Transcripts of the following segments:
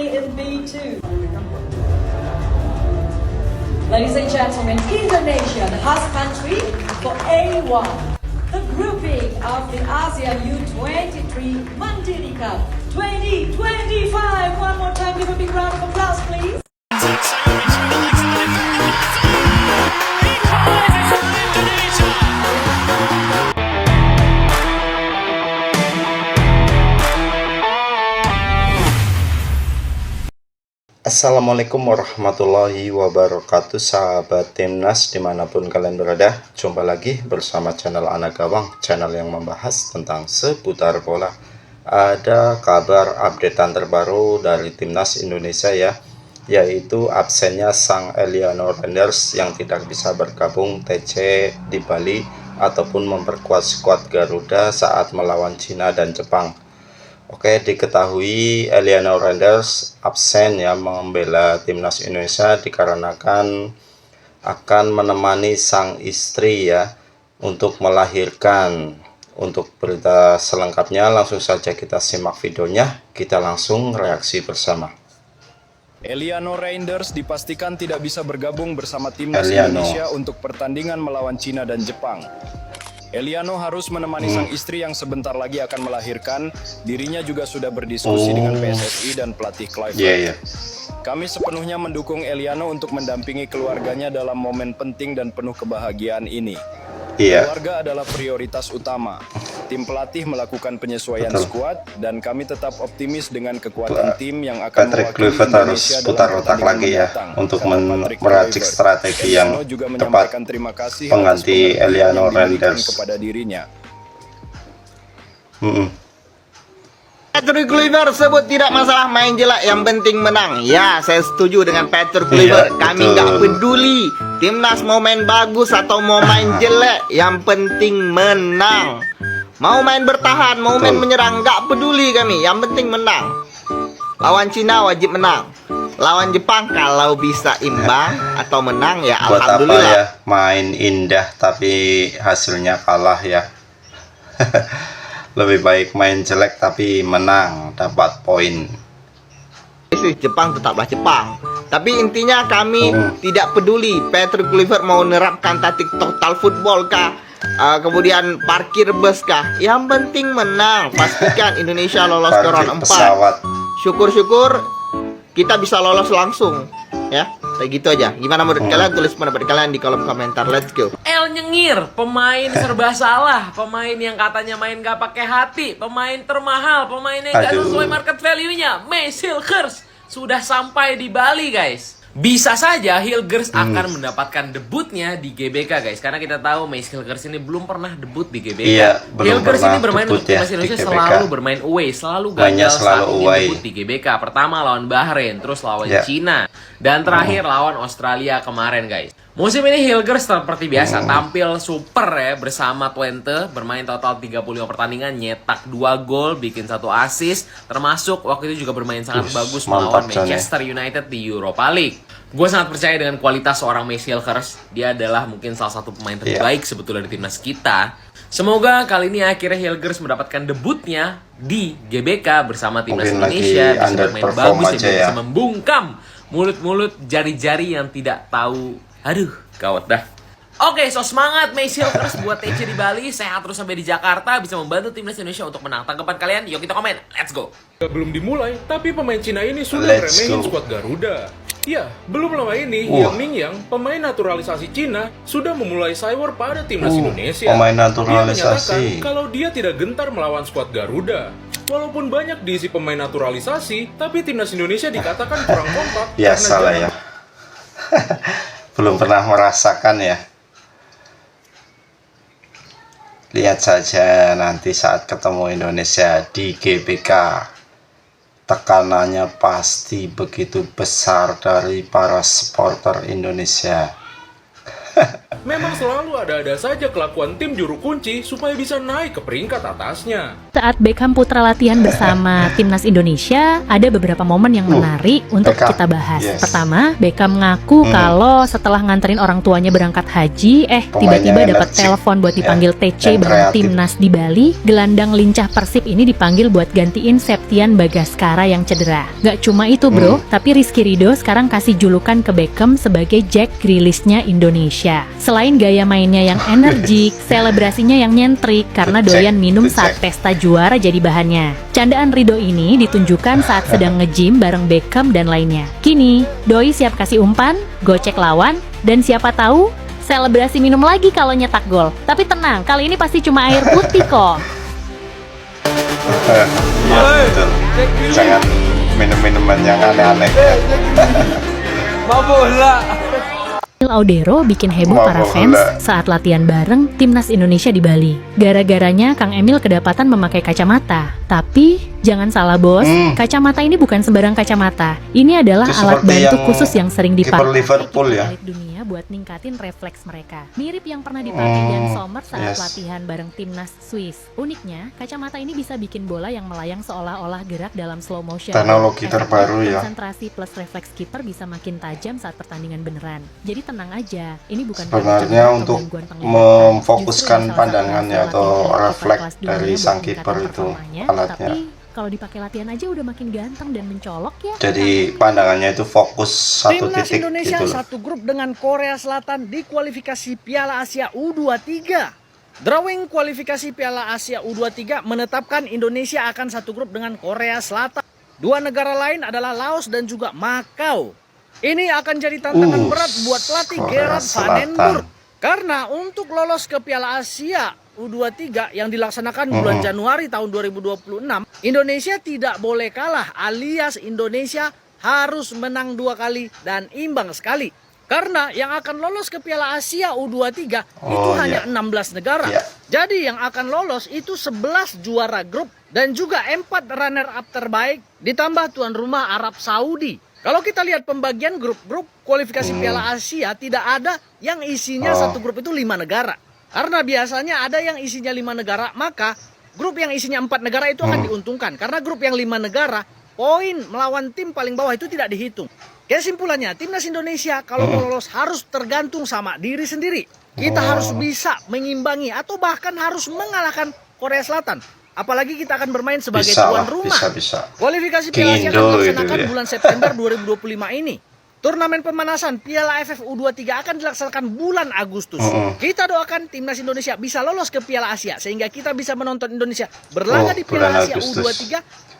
A and B2. Ladies and gentlemen, Indonesia, the host country for A1. The grouping of the ASEAN U23 Mandiri Cup 2025. One more time, give a big round of applause, please. Assalamualaikum warahmatullahi wabarakatuh, sahabat Timnas dimanapun kalian berada. Jumpa lagi bersama channel Anak Gawang, channel yang membahas tentang seputar bola. Ada kabar updatean terbaru dari Timnas Indonesia ya, yaitu absennya sang Eliano Randers yang tidak bisa bergabung TC di Bali ataupun memperkuat skuad Garuda saat melawan Cina dan Jepang. Oke, diketahui Eliano Randers absen ya membela Timnas Indonesia dikarenakan akan menemani sang istri ya untuk melahirkan. Untuk berita selengkapnya langsung saja kita simak videonya, kita langsung reaksi bersama. Eliano Randers dipastikan tidak bisa bergabung bersama Timnas Indonesia untuk pertandingan melawan Cina dan Jepang. Eliano harus menemani sang istri yang sebentar lagi akan melahirkan. Dirinya juga sudah berdiskusi dengan PSSI dan pelatih Kluivert. Kami sepenuhnya mendukung Eliano untuk mendampingi keluarganya dalam momen penting dan penuh kebahagiaan ini. Keluarga adalah prioritas utama. Tim pelatih melakukan penyesuaian skuad dan kami tetap optimis dengan kekuatan tim yang akan mewakili Indonesia harus putar otak lagi ya untuk meracik strategi yang tepat pengganti Eliano Randers kepada dirinya. Patrick Kluivert sebut tidak masalah main jelek, yang penting menang. Ya, saya setuju dengan Patrick Kluivert. Kami nggak peduli Timnas mau main bagus atau mau main jelek, yang penting menang. Mau main bertahan, mau main menyerang, nggak peduli kami, yang penting menang. Lawan Cina wajib menang. Lawan Jepang kalau bisa imbang atau menang ya buat alhamdulillah. Apa ya main indah tapi hasilnya kalah ya. Lebih baik main jelek tapi menang, dapat poin. Jepang tetaplah Jepang. Tapi intinya kami tidak peduli Patrick Kluivert mau menerapkan taktik total football kah, kemudian parkir bus kah. Yang penting menang. Pastikan Indonesia lolos ke round 4. Syukur-syukur kita bisa lolos langsung. Ya, kayak gitu aja. Gimana menurut kalian? Tulis pendapat kalian di kolom komentar. Let's go. El nyengir, pemain serba salah, pemain yang katanya main gak pakai hati, pemain termahal, pemain yang gak sesuai market value-nya. Mace Hilgers sudah sampai di Bali, guys. Bisa saja Hilgers akan mendapatkan debutnya di GBK, guys, karena kita tahu Mace Hilgers ini belum pernah debut di GBK. Hilgers ini bermain untuk Timnas Indonesia selalu bermain away, selalu gagal saat ingin debut di GBK. Pertama lawan Bahrain, terus lawan Cina, dan terakhir lawan Australia kemarin, guys. Musim ini Hilgers seperti biasa tampil super ya bersama Twente, bermain total 35 pertandingan, nyetak 2 gol, bikin 1 assist, termasuk waktu itu juga bermain sangat bagus melawan Manchester United di Europa League. Gue sangat percaya dengan kualitas seorang Mace Hilgers. Dia adalah mungkin salah satu pemain terbaik sebetulnya di timnas kita. Semoga kali ini akhirnya Hilgers mendapatkan debutnya di GBK bersama timnas Indonesia, bisa bermain bagus, bisa membungkam mulut-mulut jari-jari yang tidak tahu. Aduh, gawat dah. Oke, so semangat Mace Hilgers buat TC di Bali. Sehat terus sampai di Jakarta, bisa membantu timnas Indonesia untuk menang. Tanggapan kalian? Yuk kita komen. Let's go. Belum dimulai, tapi pemain Cina ini sudah remehin skuad Garuda. Ya, belum lama ini Yang Mingyang, pemain naturalisasi Cina, sudah memulai cywar pada timnas Indonesia. Pemain Dia menyatakan naturalisasi kalau dia tidak gentar melawan skuad Garuda. Walaupun banyak diisi pemain naturalisasi, tapi timnas Indonesia dikatakan kurang kompak. Ya salah ya. Belum pernah merasakan ya. Lihat saja nanti saat ketemu Indonesia di GBK, tekanannya pasti begitu besar dari para supporter Indonesia. Memang selalu ada-ada saja kelakuan tim juru kunci supaya bisa naik ke peringkat atasnya. Saat Beckham Putra latihan bersama timnas Indonesia, ada beberapa momen yang menarik untuk Beckham, kita bahas. yes. Pertama, Beckham ngaku kalau setelah nganterin orang tuanya berangkat haji, tiba-tiba Pemainnya dapat energik, telepon buat dipanggil TC yang bareng kreatif. timnas di Bali. Gelandang lincah Persib ini dipanggil buat gantiin Septian Bagaskara yang cedera. Gak cuma itu bro, tapi Rizky Ridho sekarang kasih julukan ke Beckham sebagai Jack Grealish-nya Indonesia. Selain gaya mainnya yang energik, selebrasinya yang nyentrik karena doyan minum saat pesta juara jadi bahannya. Candaan Ridho ini ditunjukkan saat sedang nge-gym bareng Beckham dan lainnya. Kini, Doi siap kasih umpan, gocek lawan, dan siapa tahu selebrasi minum lagi kalau nyetak gol. Tapi tenang, kali ini pasti cuma air putih kok. Iya, betul. Jangan minum-minuman yang aneh-aneh ya. Audero bikin heboh para fans saat latihan bareng timnas Indonesia di Bali. Gara-garanya Kang Emil kedapatan memakai kacamata. Tapi jangan salah bos, kacamata ini bukan sembarang kacamata. Ini adalah Itu alat seperti bantu yang khusus yang sering kiper dipakai Liverpool ya. elit dunia buat ningkatin refleks mereka. Mirip yang pernah dipakai Jan Sommer saat Yes. latihan bareng timnas Swiss. Uniknya, kacamata ini bisa bikin bola yang melayang seolah-olah gerak dalam slow motion. Teknologi Efeknya, terbaru ya. konsentrasi plus refleks kiper bisa makin tajam saat pertandingan beneran. Jadi tenang aja, ini bukan Sebenarnya karena untuk gangguan penglihatan. memfokuskan Justru salah satu pandangannya hasil atau latihan helikopter refleks kelas dunia dari buat sang meningkatkan kiper itu performanya, alatnya. Tapi kalau dipakai latihan aja udah makin ganteng dan mencolok ya. Jadi pandangannya itu fokus satu Timnas titik Indonesia gitu loh. satu grup dengan Korea Selatan di kualifikasi Piala Asia U23. Drawing kualifikasi Piala Asia U23 menetapkan Indonesia akan satu grup dengan Korea Selatan. Dua negara lain adalah Laos dan juga Makau. Ini akan jadi tantangan berat buat pelatih Korea Gerard Selatan. Vandenburg. Karena untuk lolos ke Piala Asia U23 yang dilaksanakan bulan Januari tahun 2026, Indonesia tidak boleh kalah alias Indonesia harus menang 2 kali dan imbang sekali. Karena yang akan lolos ke Piala Asia U23 itu hanya 16 negara. Iya. Jadi yang akan lolos itu 11 juara grup dan juga 4 runner-up terbaik ditambah tuan rumah Arab Saudi. Kalau kita lihat pembagian grup-grup kualifikasi Piala Asia tidak ada yang isinya satu grup itu 5 negara. Karena biasanya ada yang isinya 5 negara, maka grup yang isinya 4 negara itu akan diuntungkan. Karena grup yang 5 negara, poin melawan tim paling bawah itu tidak dihitung. Kesimpulannya, timnas Indonesia kalau mau lolos harus tergantung sama diri sendiri. Kita harus bisa mengimbangi atau bahkan harus mengalahkan Korea Selatan. Apalagi kita akan bermain sebagai Bisa tuan lah, rumah. bisa. Kualifikasi King Piala Asia akan Indo dilaksanakan itu ya. bulan September 2025 ini. Turnamen pemanasan Piala AFF U23 akan dilaksanakan bulan Agustus. Kita doakan timnas Indonesia bisa lolos ke Piala Asia sehingga kita bisa menonton Indonesia berlaga di bulan Piala Asia Agustus. U23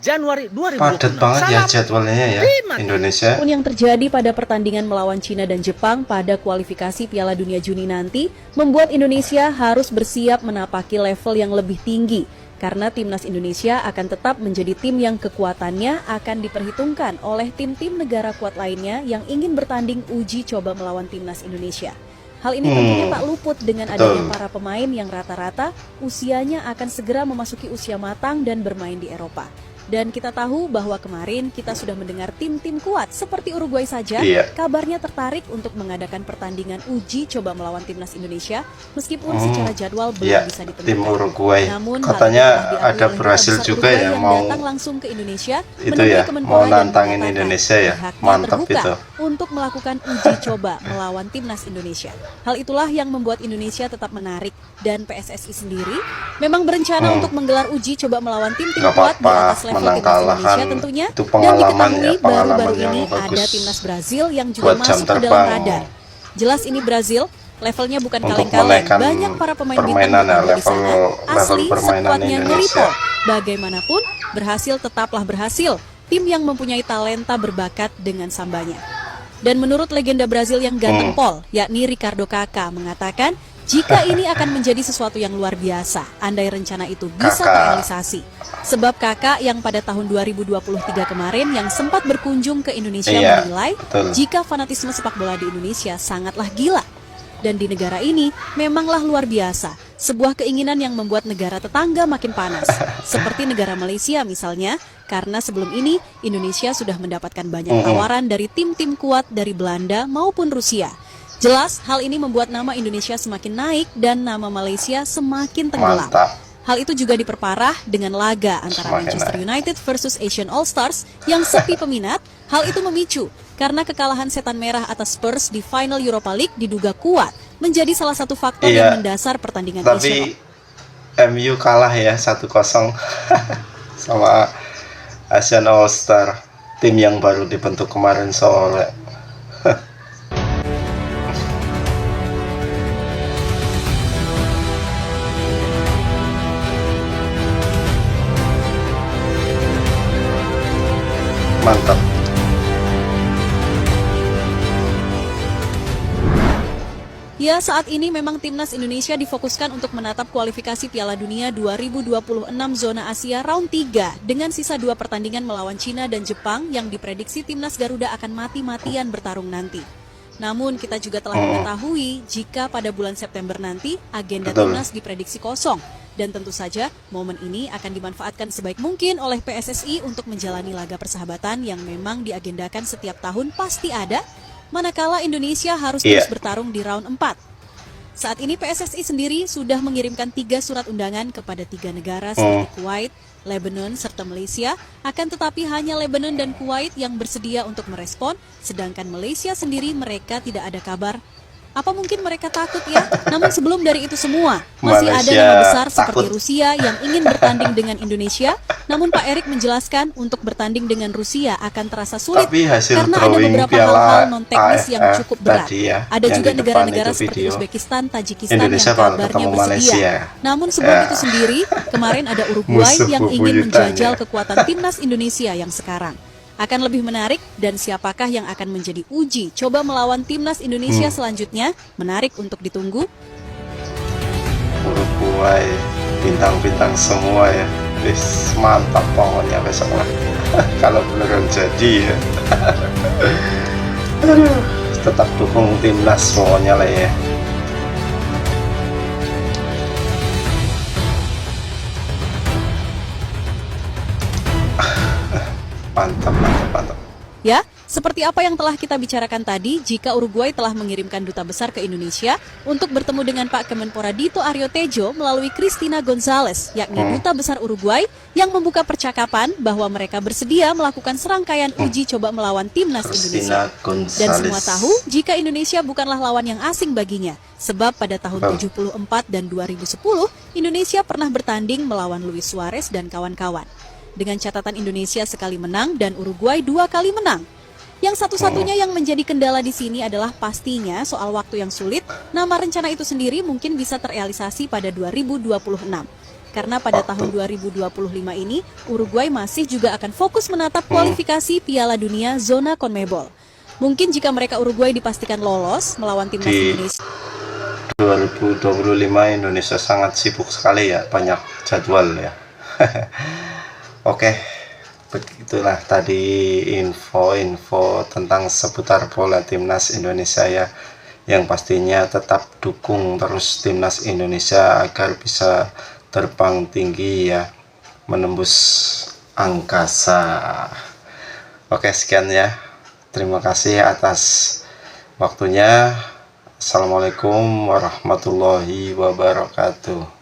Januari 2026. Padat banget ya Salam jadwalnya ya Timnas. Indonesia. Apapun yang terjadi pada pertandingan melawan Cina dan Jepang pada kualifikasi Piala Dunia Juni nanti membuat Indonesia harus bersiap menapaki level yang lebih tinggi karena timnas Indonesia akan tetap menjadi tim yang kekuatannya akan diperhitungkan oleh tim-tim negara kuat lainnya yang ingin bertanding uji coba melawan timnas Indonesia. Hal ini tentunya tak luput dengan adanya para pemain yang rata-rata usianya akan segera memasuki usia matang dan bermain di Eropa. Dan kita tahu bahwa kemarin kita sudah mendengar tim-tim kuat seperti Uruguay saja kabarnya tertarik untuk mengadakan pertandingan uji coba melawan timnas Indonesia meskipun secara jadwal belum bisa ditentukan. Tim Uruguay. Namun Katanya hal itu telah diakui ada oleh Brasil Duta juga Besar ya Uruguay mau datang langsung ke Indonesia itu menemui ya, Kemenpora mau dan nantangin menyatakan Indonesia ya. pihaknya Mantap terbuka itu. untuk melakukan uji coba melawan timnas Indonesia. Hal itulah yang membuat Indonesia tetap menarik dan PSSI sendiri memang berencana untuk menggelar uji coba melawan tim-tim Nggak kuat di apa-apa, atas level menang timnas kalah Indonesia kan tentunya. itu Dan pengalaman diketahui ya, pengalaman baru-baru yang ini bagus ada timnas Brazil yang juga buat jam masuk ke dalam terbang. radar. Jelas ini Brazil levelnya bukan Untuk kaleng-kaleng. menaikkan Banyak para pemain bintang permainan ya, berada di sana. level Asli permainan skuadnya Indonesia. ngeripol. Bagaimanapun berhasil tetaplah berhasil. Tim yang mempunyai talenta berbakat dengan sambanya. Dan menurut legenda Brazil yang ganteng pol, yakni Ricardo Kaká mengatakan jika ini akan menjadi sesuatu yang luar biasa, andai rencana itu bisa Kaká. terrealisasi. Sebab Kaká yang pada tahun 2023 kemarin yang sempat berkunjung ke Indonesia Iya, menilai betul. jika fanatisme sepak bola di Indonesia sangatlah gila. Dan di negara ini memanglah luar biasa, sebuah keinginan yang membuat negara tetangga makin panas. Seperti negara Malaysia misalnya, karena sebelum ini Indonesia sudah mendapatkan banyak tawaran dari tim-tim kuat dari Belanda maupun Rusia. Jelas, hal ini membuat nama Indonesia semakin naik dan nama Malaysia semakin tenggelam. Mantap. Hal itu juga diperparah dengan laga antara Semakin Manchester naik. United versus Asian All Stars yang sepi peminat. Hal itu memicu karena kekalahan setan merah atas Spurs di final Europa League diduga kuat menjadi salah satu faktor Iya. yang mendasar pertandingan Asian. Tapi MU kalah ya 1-0 sama Asian All Star, tim yang baru dibentuk kemarin sore. Mantap. Ya, saat ini memang timnas Indonesia difokuskan untuk menatap kualifikasi Piala Dunia 2026 zona Asia round 3 dengan sisa 2 pertandingan melawan Cina dan Jepang yang diprediksi timnas Garuda akan mati-matian bertarung nanti. Namun kita juga telah mengetahui jika pada bulan September nanti agenda Betul. timnas diprediksi kosong dan tentu saja momen ini akan dimanfaatkan sebaik mungkin oleh PSSI untuk menjalani laga persahabatan yang memang diagendakan setiap tahun pasti ada. Manakala Indonesia harus terus bertarung di round 4. Saat ini PSSI sendiri sudah mengirimkan 3 surat undangan kepada 3 negara seperti Kuwait, Lebanon, serta Malaysia. Akan tetapi hanya Lebanon dan Kuwait yang bersedia untuk merespon, sedangkan Malaysia sendiri mereka tidak ada kabar. Apa mungkin mereka takut ya? Namun sebelum dari itu semua, masih ada Malaysia nama besar seperti takut. Rusia yang ingin bertanding dengan Indonesia. Namun Pak Erik menjelaskan untuk bertanding dengan Rusia akan terasa sulit Tapi hasil karena ada drawing beberapa Piala hal-hal non-teknis yang AFF cukup berat. tadi ya, Ada yang juga di depan negara-negara itu seperti video. Uzbekistan, Tajikistan Indonesia yang bakal kabarnya ketemu bersedia. Malaysia. Namun sebelum Ya. itu sendiri, kemarin ada Uruguay Musuh yang ingin bebuyutan, menjajal ya. kekuatan timnas Indonesia yang sekarang. Akan lebih menarik dan siapakah yang akan menjadi uji coba melawan timnas Indonesia selanjutnya? Menarik untuk ditunggu. Uruguay, bintang-bintang semua ya. Wis mantap pokoknya besok lah. Kalau beneran jadi ya. Aduh, tetap dukung timnas pokoknya lah ya. Mantap, mantap, mantap. Ya, seperti apa yang telah kita bicarakan tadi, jika Uruguay telah mengirimkan duta besar ke Indonesia untuk bertemu dengan Pak Kemenpora Dito Aryo Tejo melalui Cristina Gonzalez, yakni duta besar Uruguay yang membuka percakapan bahwa mereka bersedia melakukan serangkaian uji coba melawan timnas Indonesia. Cristina Gonzalez. Dan semua tahu jika Indonesia bukanlah lawan yang asing baginya, sebab pada tahun 74 dan 2010, Indonesia pernah bertanding melawan Luis Suarez dan kawan-kawan. Dengan catatan Indonesia sekali menang dan Uruguay 2 kali menang. Yang satu-satunya yang menjadi kendala di sini adalah pastinya soal waktu yang sulit. Nama rencana itu sendiri mungkin bisa terrealisasi pada 2026. Karena pada tahun 2025 ini, Uruguay masih juga akan fokus menatap kualifikasi Piala Dunia zona CONMEBOL. Mungkin jika mereka Uruguay dipastikan lolos melawan timnas Di Indonesia 2025 Indonesia sangat sibuk sekali ya, banyak jadwal ya. Oke, begitulah tadi info-info tentang seputar bola timnas Indonesia ya, yang pastinya tetap dukung terus timnas Indonesia agar bisa terbang tinggi ya, menembus angkasa. Oke, sekian ya, terima kasih atas waktunya. Assalamualaikum warahmatullahi wabarakatuh.